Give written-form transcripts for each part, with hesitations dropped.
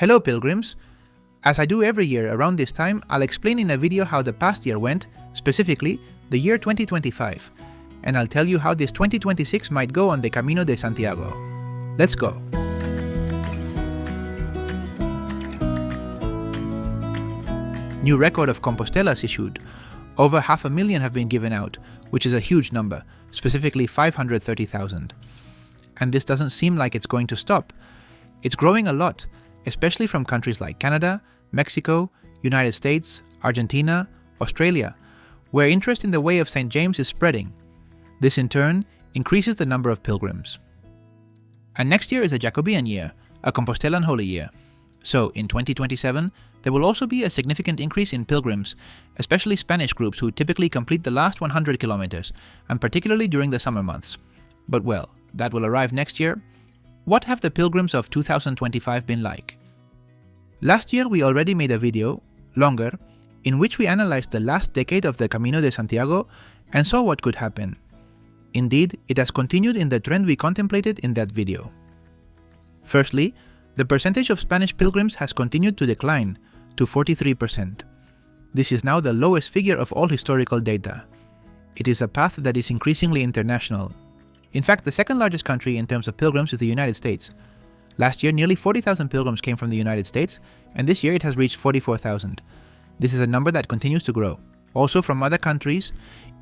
Hello pilgrims! As I do every year around this time, I'll explain in a video how the past year went, specifically the year 2025, and I'll tell you how this 2026 might go on the Camino de Santiago. Let's go! New record of Compostelas issued. Over 500,000 have been given out, which is a huge number, specifically 530,000. And this doesn't seem like it's going to stop. It's growing a lot, especially from countries like Canada, Mexico, United States, Argentina, Australia, where interest in the Way of St. James is spreading. This in turn increases the number of pilgrims. And next year is a Jacobean year, a Compostelan holy year. So in 2027, there will also be a significant increase in pilgrims, especially Spanish groups who typically complete the last 100 kilometers, and particularly during the summer months. But well, that will arrive next year. What have the pilgrims of 2025 been like? Last year we already made a video, longer, in which we analyzed the last decade of the Camino de Santiago and saw what could happen. Indeed, it has continued in the trend we contemplated in that video. Firstly, the percentage of Spanish pilgrims has continued to decline to 43%. This is now the lowest figure of all historical data. It is a path that is increasingly international. In fact, the second largest country in terms of pilgrims is the United States. Last year, nearly 40,000 pilgrims came from the United States, and this year it has reached 44,000. This is a number that continues to grow. Also from other countries,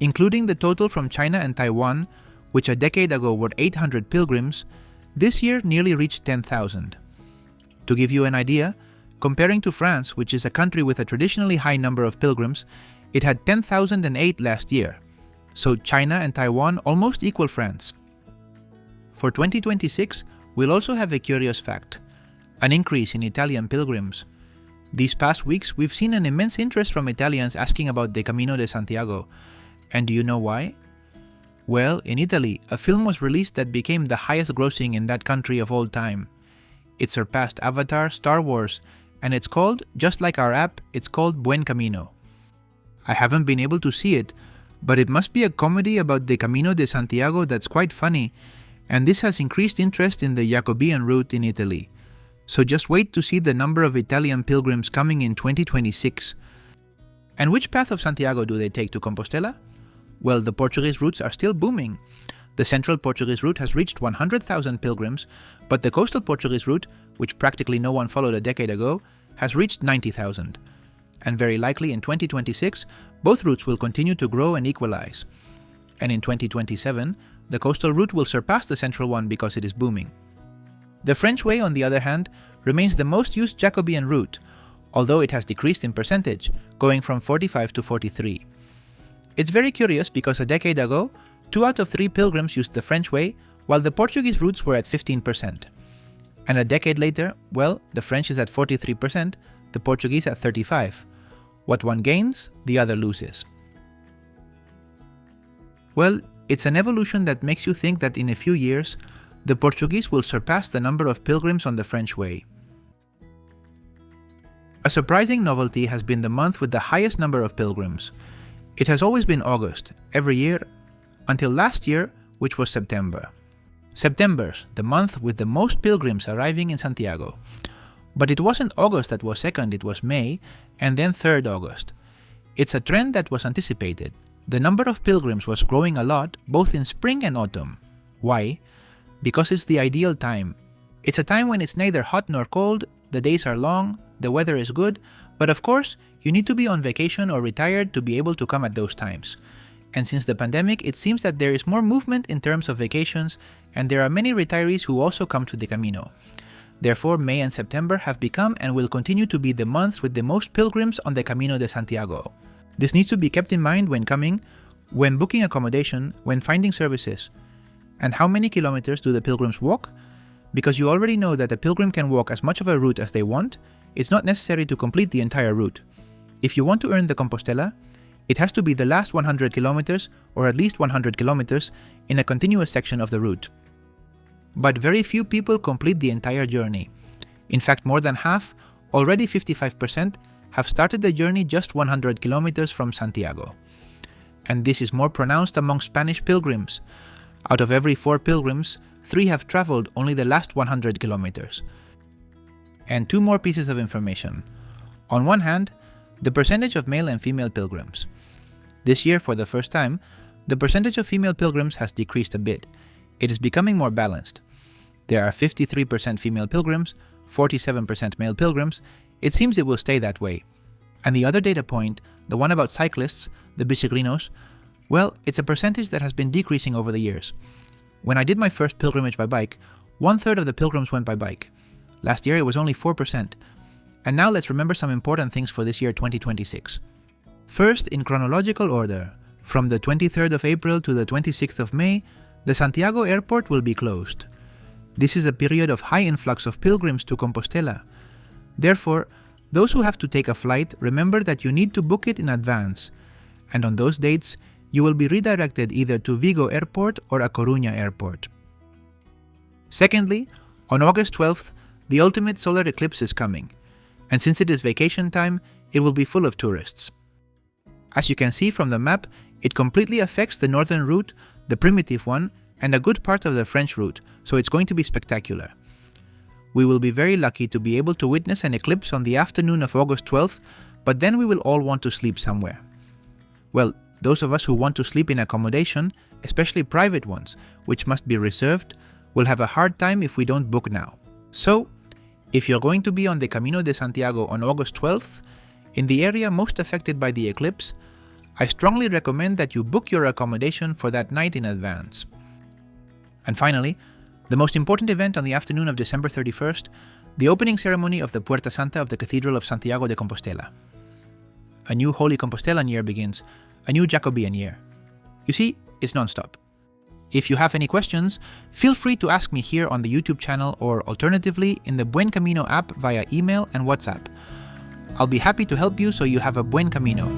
including the total from China and Taiwan, which a decade ago were 800 pilgrims, this year nearly reached 10,000. To give you an idea, comparing to France, which is a country with a traditionally high number of pilgrims, it had 10,008 last year. So China and Taiwan almost equal France. For 2026, we'll also have a curious fact: an increase in Italian pilgrims. These past weeks, we've seen an immense interest from Italians asking about the Camino de Santiago. And do you know why? Well, in Italy, a film was released that became the highest grossing in that country of all time. It surpassed Avatar, Star Wars, and it's called, just like our app, it's called Buen Camino. I haven't been able to see it, but it must be a comedy about the Camino de Santiago that's quite funny, and this has increased interest in the Jacobean route in Italy. So just wait to see the number of Italian pilgrims coming in 2026. And which path of Santiago do they take to Compostela? Well, the Portuguese routes are still booming. The central Portuguese route has reached 100,000 pilgrims, but the coastal Portuguese route, which practically no one followed a decade ago, has reached 90,000. And very likely in 2026, both routes will continue to grow and equalize. And in 2027, the coastal route will surpass the central one because it is booming. The French way, on the other hand, remains the most used Jacobean route, although it has decreased in percentage, going from 45 to 43. It's very curious because a decade ago, 2 out of 3 pilgrims used the French way, while the Portuguese routes were at 15%. And a decade later, well, the French is at 43%, the Portuguese at 35%. What one gains, the other loses. Well, it's an evolution that makes you think that in a few years, the Portuguese will surpass the number of pilgrims on the French way. A surprising novelty has been the month with the highest number of pilgrims. It has always been August, every year, until last year, which was September. September's the month with the most pilgrims arriving in Santiago. But it wasn't August that was second, it was May, and then 3rd August. It's a trend that was anticipated. The number of pilgrims was growing a lot, both in spring and autumn. Why? Because it's the ideal time. It's a time when it's neither hot nor cold, the days are long, the weather is good, but of course, you need to be on vacation or retired to be able to come at those times. And since the pandemic, it seems that there is more movement in terms of vacations, and there are many retirees who also come to the Camino. Therefore, May and September have become and will continue to be the months with the most pilgrims on the Camino de Santiago. This needs to be kept in mind when coming, when booking accommodation, when finding services. And how many kilometers do the pilgrims walk? Because you already know that a pilgrim can walk as much of a route as they want, it's not necessary to complete the entire route. If you want to earn the Compostela, it has to be the last 100 kilometers or at least 100 kilometers in a continuous section of the route. But very few people complete the entire journey. In fact, more than half, already 55%, have started the journey just 100 kilometers from Santiago. And this is more pronounced among Spanish pilgrims. Out of every 4 pilgrims, 3 have traveled only the last 100 kilometers. And two more pieces of information. On one hand, the percentage of male and female pilgrims. This year, for the first time, the percentage of female pilgrims has decreased a bit. It is becoming more balanced. There are 53% female pilgrims, 47% male pilgrims. It seems it will stay that way. And the other data point, the one about cyclists, the biciclinos, well, it's a percentage that has been decreasing over the years. When I did my first pilgrimage by bike, 1/3 of the pilgrims went by bike. Last year it was only 4%. And now let's remember some important things for this year 2026. First, in chronological order, from the 23rd of April to the 26th of May, the Santiago airport will be closed. This is a period of high influx of pilgrims to Compostela. Therefore, those who have to take a flight, remember that you need to book it in advance, and on those dates, you will be redirected either to Vigo Airport or A Coruña Airport. Secondly, on August 12th, the ultimate solar eclipse is coming, and since it is vacation time, it will be full of tourists. As you can see from the map, it completely affects the northern route, the primitive one, and a good part of the French route, so it's going to be spectacular. We will be very lucky to be able to witness an eclipse on the afternoon of August 12th, but then we will all want to sleep somewhere. Well, those of us who want to sleep in accommodation, especially private ones, which must be reserved, will have a hard time if we don't book now. So, if you're going to be on the Camino de Santiago on August 12th, in the area most affected by the eclipse, I strongly recommend that you book your accommodation for that night in advance. And finally, the most important event on the afternoon of December 31st, the opening ceremony of the Puerta Santa of the Cathedral of Santiago de Compostela. A new Holy Compostelan year begins, a new Jacobean year. You see, it's non-stop. If you have any questions, feel free to ask me here on the YouTube channel or alternatively in the Buen Camino app via email and WhatsApp. I'll be happy to help you so you have a Buen Camino.